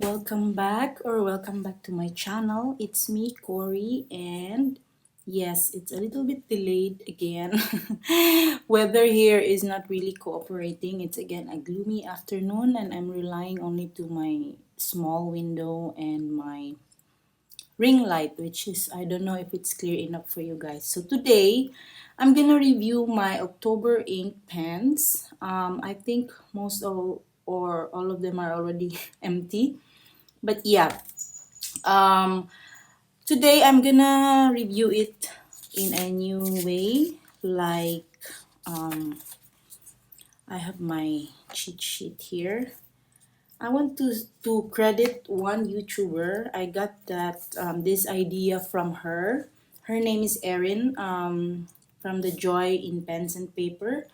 Welcome back to my channel. It's me, Cory, and yes, it's a little bit delayed again. Weather here is not really cooperating. It's again a gloomy afternoon, and I'm relying only to my small window and my ring light, which is, I don't know if it's clear enough for you guys. So today, I'm gonna review my October ink pens. I think most of or all of them are already empty. But yeah, um, today I'm gonna review it in a new way. Like, um, I have my cheat sheet here. I want to credit one YouTuber. I got that this idea from her. Her name is Erin from the Joy in Pens and Paper.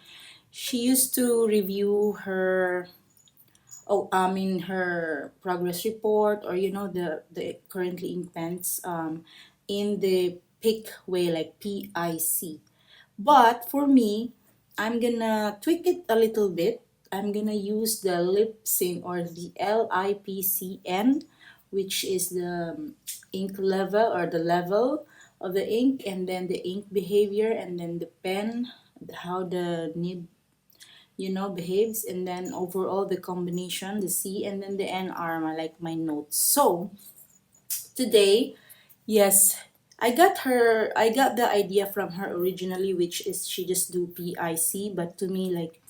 She used to review her her progress report, or the currently in pens in the pick way, like PIC. But for me, I'm gonna tweak it a little bit. I'm gonna use the lip sync, or the LIPCN, which is the ink level, or the level of the ink, and then the ink behavior, and then the pen, how the nib behaves, and then overall the combination, the C, and then the N arm are like my notes. So today, yes, I got the idea from her originally, which is she just do PIC, but to me, like,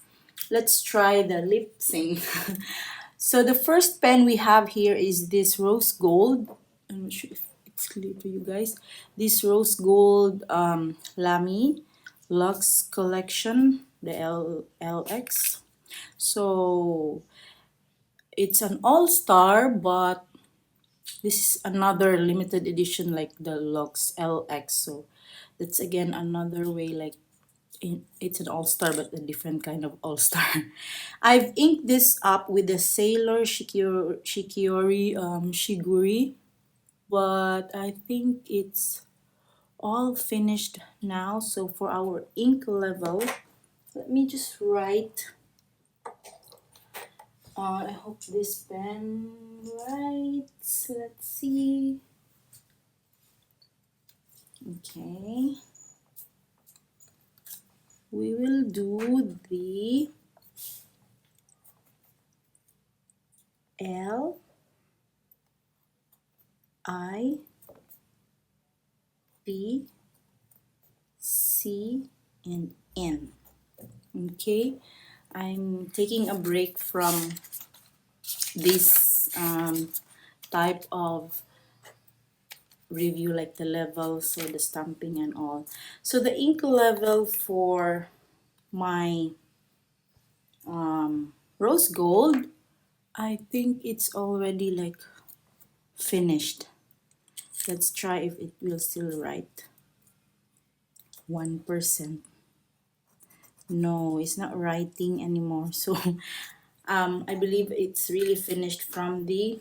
let's try the lip sync. So the first pen we have here is this rose gold. I'm not sure if it's clear to you guys. This rose gold Lamy Lux collection, the LX. So it's an all-star, but this is another limited edition, like the Lux LX. So that's again another way, like, it's an all-star, but a different kind of all-star. I've inked this up with the Sailor Shikiori Shiguri, but I think it's all finished now. So for our ink level, let me just write. I hope this pen writes. Let's see. Okay. We will do the L, I, B, C, and N. Okay. I'm taking a break from this type of review, like the levels, so the stamping and all. So the ink level for my rose gold, I think it's already like finished. Let's try if it will still write. 1%. No, it's not writing anymore. So I believe it's really finished from the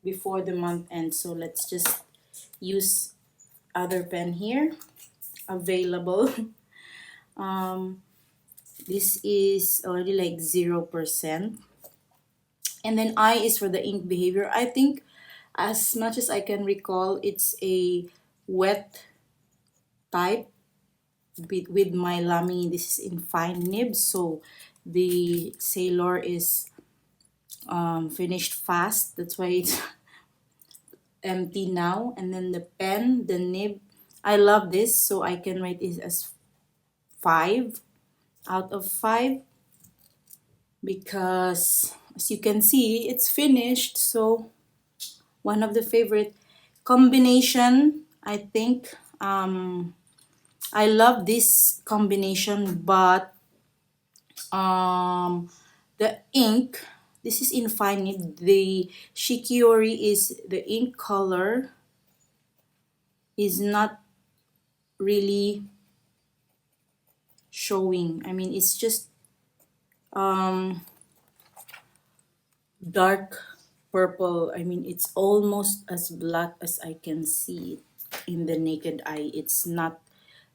before the month end. So let's just use other pen here available. This is already like 0%. And then I is for the ink behavior. I think, as much as I can recall, it's a wet type with my Lamy. This is in fine nib, so the Sailor is finished fast. That's why it's empty now. And then the pen, the nib, I love this, so I can rate it as 5 out of 5, because as you can see, it's finished. So one of the favorite combination, I think. I love this combination, but the ink, this is in fine nib. The Shikiori is, the ink color is not really showing. I mean, it's just dark purple. I mean, it's almost as black as I can see it in the naked eye. It's not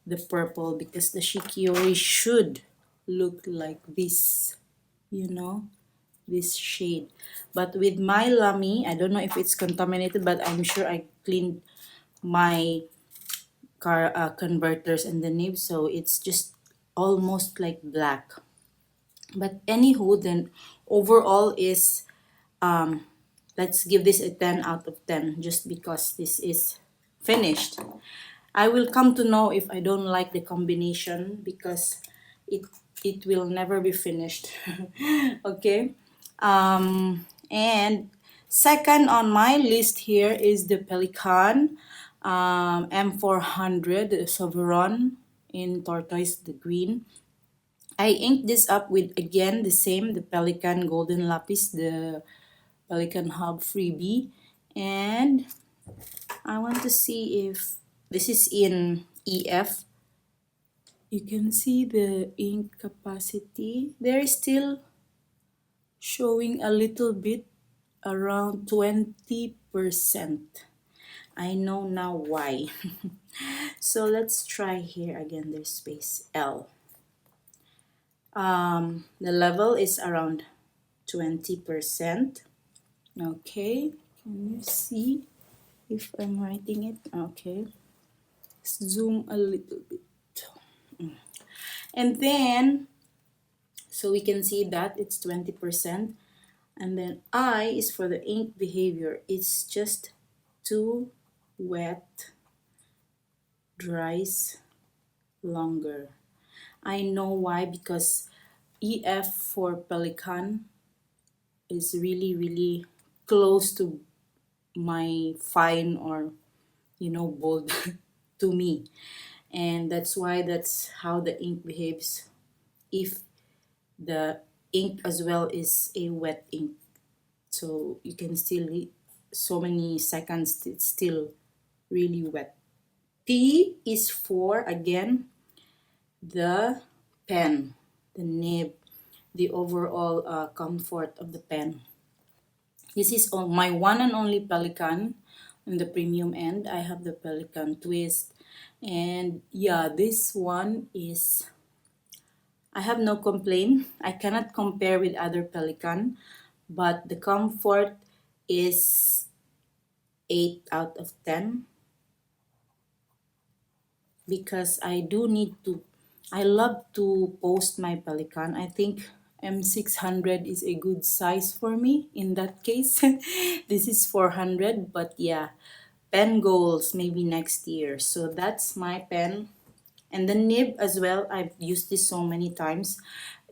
the purple, because the Shikiori should look like this, you know. this shade. But with my Lamy, I don't know if it's contaminated, but I'm sure I cleaned my converters and the nib, so it's just almost like black. But anywho, then overall is let's give this a 10 out of 10 just because this is finished. I will come to know if I don't like the combination because it it will never be finished. Okay. And second on my list here is the Pelikan M400, the Sovereign in tortoise, the green. I inked this up with again the same, the Pelikan Golden Lapis, the Pelikan Hub freebie, and I want to see if this is in EF. You can see the ink capacity. There is still showing a little bit around 20%. I know now why. So let's try here again. There's space L. The level is around 20%. Okay, can you see if I'm writing it? Okay, zoom a little bit. And then, so we can see that it's 20%. And then I is for the ink behavior. It's just too wet, dries longer. I know why, because EF for Pelikan is really close to my fine or bold to me, and that's why that's how the ink behaves if the ink as well is a wet ink. So you can still so many seconds it's still really wet. P is for again the pen, the nib, the overall comfort of the pen. This is my one and only Pelikan on the premium end. I have the Pelikan Twist, and yeah, this one is, I have no complaint. I cannot compare with other Pelikan, but the comfort is 8 out of 10 because I love to post my Pelikan. I think M600 is a good size for me in that case. This is 400, but yeah, pen goals maybe next year. So that's my pen. And the nib as well, I've used this so many times.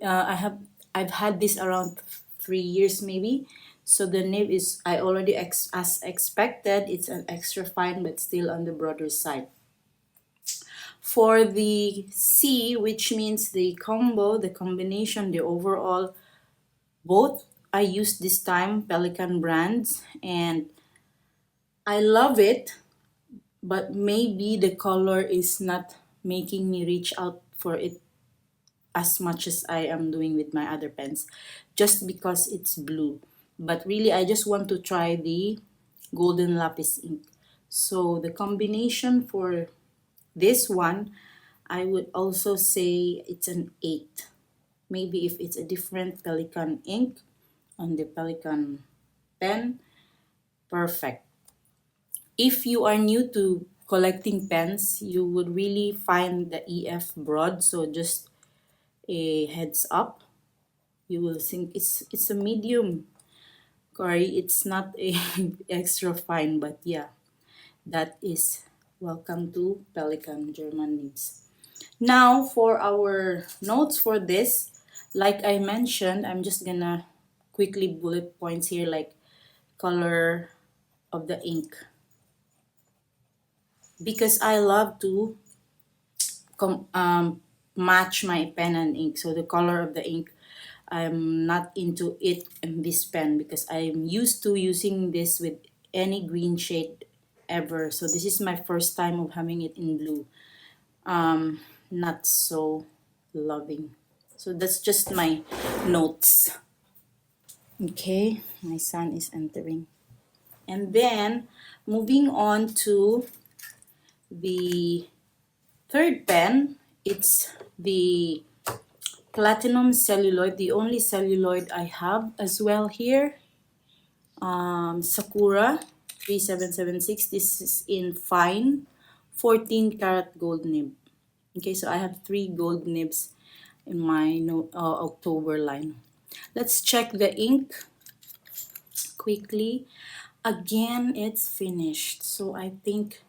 I've had this around 3 years maybe. So the nib is, I already as expected, it's an extra fine but still on the broader side. For the C, which means the combo, the combination, the overall, both I used this time Pelikan brands and I love it, but maybe the color is not making me reach out for it as much as I am doing with my other pens just because it's blue. But really I just want to try the golden lapis ink. So the combination for this one, I would also say it's an 8. Maybe if it's a different Pelikan ink on the Pelikan pen, perfect. If you are new to collecting pens, you would really find the EF broad, so just a heads up. You will think it's a medium, Cory. It's not a extra fine, but yeah, that is welcome to Pelikan German nibs. Now for our notes for this, like I mentioned, I'm just gonna quickly bullet points here like color of the ink. Because I love to match my pen and ink. So the color of the ink, I'm not into it in this pen because I'm used to using this with any green shade ever. So this is my first time of having it in blue. Not so loving. So that's just my notes. Okay, my son is entering. And then moving on to the third pen, it's the Platinum Celluloid, the only celluloid I have as well here. Sakura 3776. This is in fine 14 karat gold nib. Okay, so I have 3 gold nibs in my October line. Let's check the ink quickly. Again, it's finished. So I think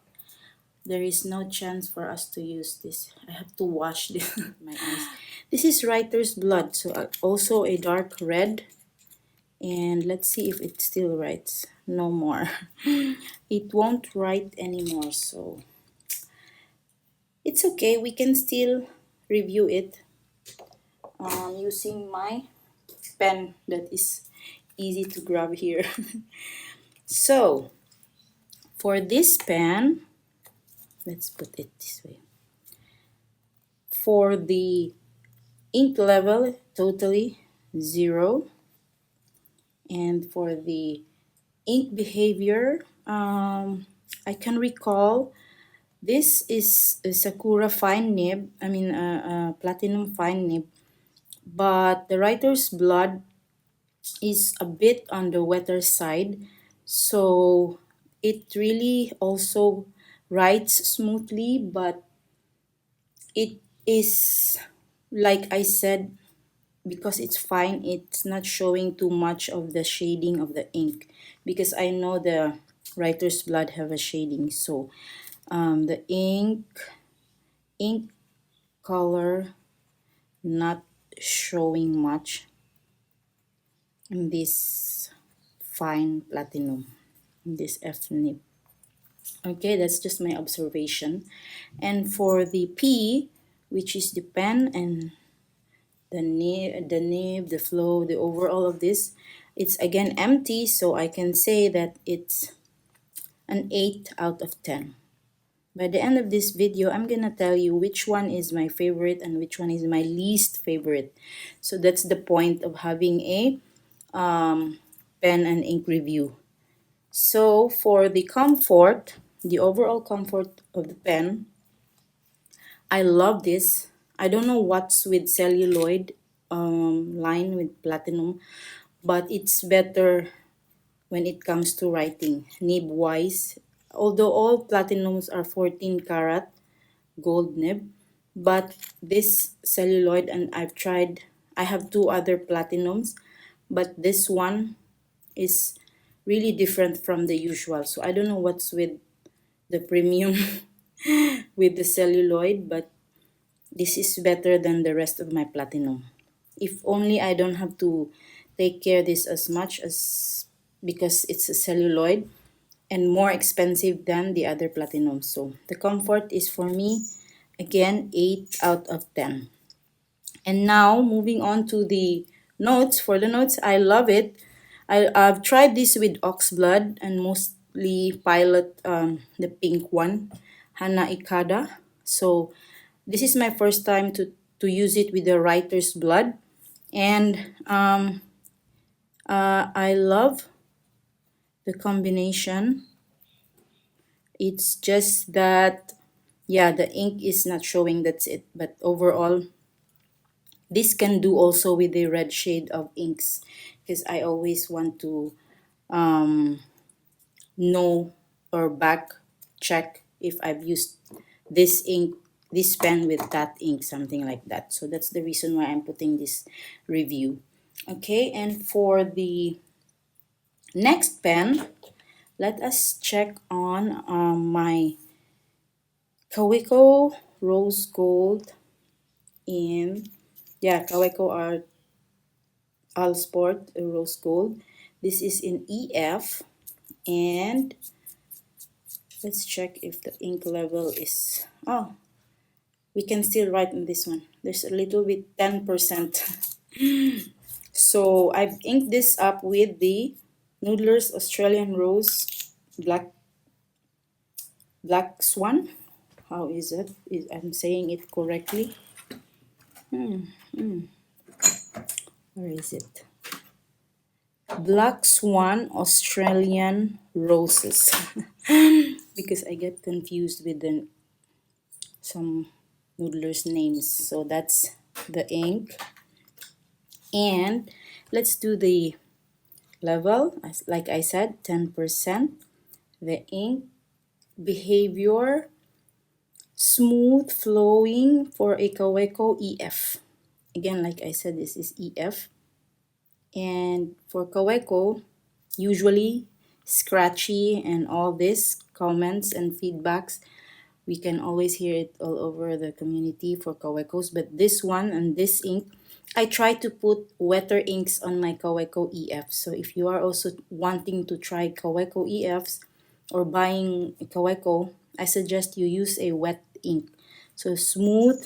there is no chance for us to use this. I have to wash this my eyes. This is writer's blood, so also a dark red. And let's see if it still writes. No more. It won't write anymore, so it's okay. We can still review it using my pen that is easy to grab here. So for this pen, let's put it this way. For the ink level, totally 0. And for the ink behavior, I can recall this is a Sakura fine nib, platinum fine nib, but the writer's blood is a bit on the wetter side, so it really also writes smoothly, but it is, like I said, because it's fine, it's not showing too much of the shading of the ink, because I know the writer's blood have a shading. So the ink color not showing much in this fine platinum, in this F nib. Okay, that's just my observation. And for the P, which is the pen and the nib, the flow, the overall of this, it's again empty, so I can say that it's an 8 out of 10. By the end of this video, I'm gonna tell you which one is my favorite and which one is my least favorite. So that's the point of having a pen and ink review. So for the comfort, the overall comfort of the pen, I love this. I don't know what's with celluloid line with platinum, but it's better when it comes to writing, nib wise. Although all platinums are 14 karat gold nib, but this celluloid, and I have 2 other platinums, but this one is really different from the usual. So I don't know what's with the premium with the celluloid, but this is better than the rest of my platinum. If only I don't have to take care of this as much, as because it's a celluloid and more expensive than the other platinum. So the comfort is, for me, again, 8 out of 10. And now moving on to the notes. For the notes, I love it. I've tried this with Oxblood and mostly Pilot, the pink one, Hana Ikada. So this is my first time to use it with the writer's blood. And I love the combination. It's just that, yeah, the ink is not showing, that's it. But overall, this can do also with the red shade of inks, because I always want to know or back check if I've used this ink, this pen with that ink, something like that. So that's the reason why I'm putting this review. Okay, and for the next pen, let us check on my Kaweco Rose Gold in, Kaweco Art All Sport Rose Gold. This is in EF, and let's check if the ink level is, we can still write in this one. There's a little bit, 10%. So I've inked this up with the Noodler's Australian Rose Black Swan. How is it? I'm saying it correctly. Where is it? Black Swan Australian Roses. Because I get confused with some noodlers names. So that's the ink. And let's do the level. Like I said, 10%. The ink behavior, smooth flowing for a Kaweco EF. Again, like I said, this is EF. And for Kaweco, usually scratchy and all this comments and feedbacks, we can always hear it all over the community for Kawecos. But this one and this ink, I try to put wetter inks on my Kaweco EFs. So if you are also wanting to try Kaweco EFs or buying a Kaweco, I suggest you use a wet ink. So smooth,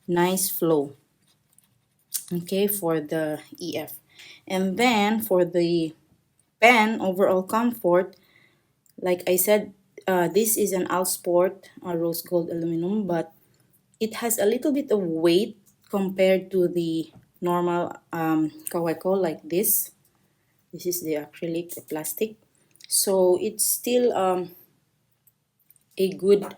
nice flow. Okay, for the EF. And then for the pen, overall comfort, like I said, this is an Alsport rose gold aluminum, but it has a little bit of weight compared to the normal Kaweco like this. This is the acrylic, the plastic. So it's still a good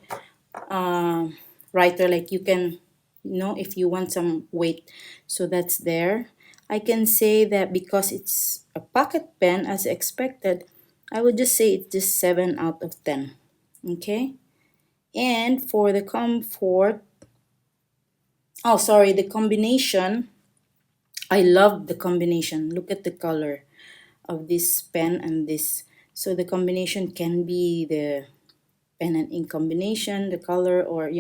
writer. Like you can, if you want some weight. So that's there. I can say that because it's a pocket pen as expected, I would just say it's just 7 out of 10. Okay. And for the comfort, oh, sorry, the combination, I love the combination. Look at the color of this pen and this. So the combination can be the pen and ink combination, the color, or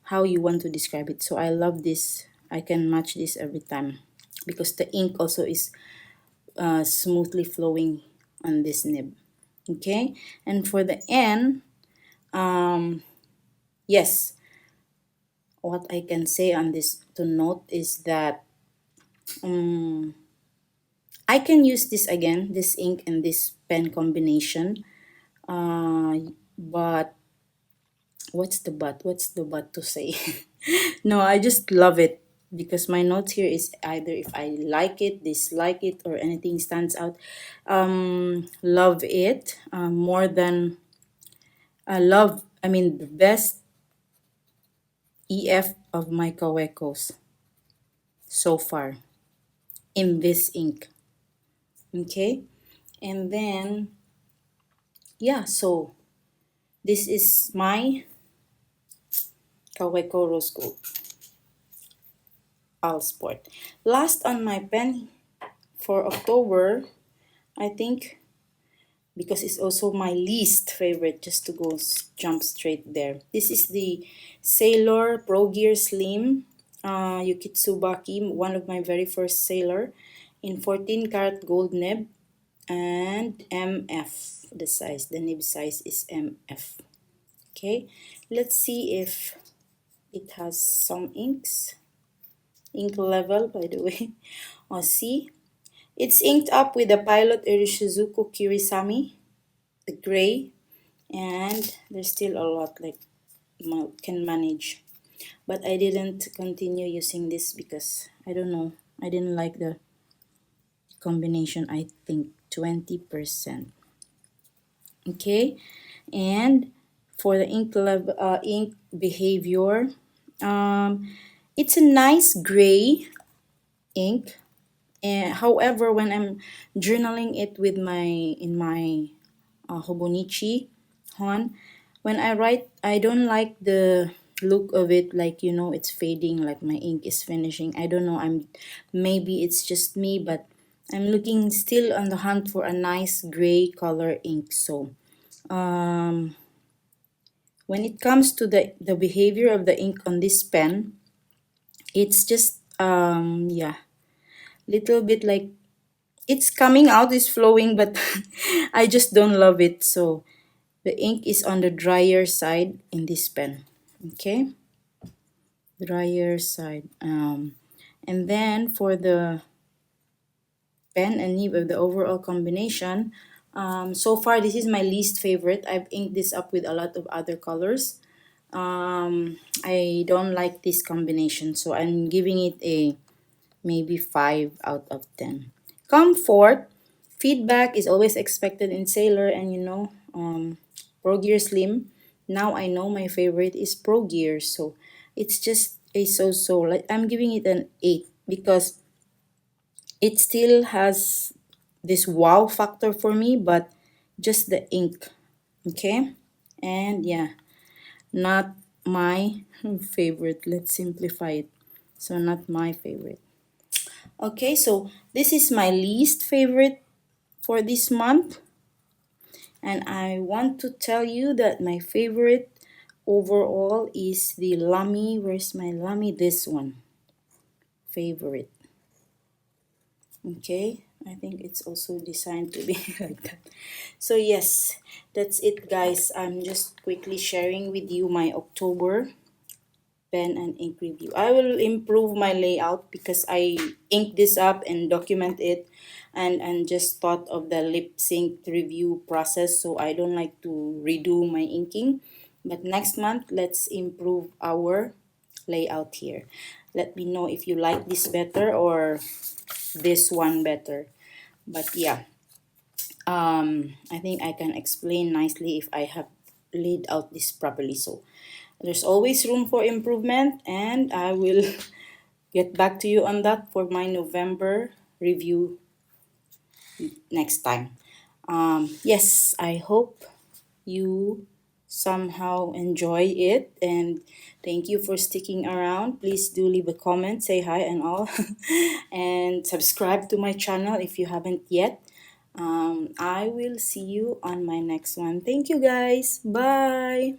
how you want to describe it. So I love this. I can match this every time because the ink also is smoothly flowing on this nib. Okay, and for the N, yes, what I can say on this to note is that I can use this again, this ink and this pen combination. But what's the but? What's the but to say? No, I just love it because my notes here is either if I like it, dislike it, or anything stands out. Love it more than I love. I mean, the best EF of my Kawecos so far in this ink. Okay, and then yeah, so this is my Kaweco Rose Gold Allsport. Last on my pen for October, I think, because it's also my least favorite, just to go jump straight there. This is the Sailor Pro Gear Slim Yukitsubaki, one of my very first Sailor, in 14 karat gold nib and MF. The nib size is MF. Okay, let's see if it has some inks. Ink level, by the way. Oh, see? It's inked up with the Pilot Irishizuku Kirisami, the gray, and there's still a lot like can manage. But I didn't continue using this because I don't know. I didn't like the combination. I think 20%. Okay, and for the ink level, ink behavior, it's a nice gray ink. However, when I'm journaling it with in my Hobonichi Hon, when I write, I don't like the look of it, like it's fading, like my ink is finishing. I don't know. Maybe it's just me, but I'm looking still on the hunt for a nice gray color ink. So, when it comes to the behavior of the ink on this pen, it's just yeah, little bit like it's coming out, it's flowing, but I just don't love it. So the ink is on the drier side in this pen. Okay, drier side. And then for the pen and nib of the overall combination, so far this is my least favorite. I've inked this up with a lot of other colors. I don't like this combination, so I'm giving it a maybe 5 out of 10. Comfort, feedback is always expected in Sailor, and Pro Gear Slim. Now I know my favorite is Pro Gear, so it's just a so-so. Like I'm giving it an 8 because It still has this wow factor for me, but just the ink. Okay, and yeah, not my favorite. Let's simplify it. So not my favorite. Okay, so this is my least favorite for this month, and I want to tell you that my favorite overall is the Lamy. Where's my Lamy? This one. Favorite. Okay, I think it's also designed to be like that. So yes, that's it guys. I'm just quickly sharing with you my October pen and ink review. I will improve my layout because I inked this up and document it, and just thought of the lip sync review process, so I don't like to redo my inking. But next month, let's improve our layout here. Let me know if you like this better or this one better. But yeah, I think I can explain nicely if I have laid out this properly. So there's always room for improvement, and I will get back to you on that for my November review next time. Yes, I hope you somehow enjoy it, and thank you for sticking around. Please do leave a comment, say hi and all, and subscribe to my channel if you haven't yet. I will see you on my next one. Thank you guys. Bye.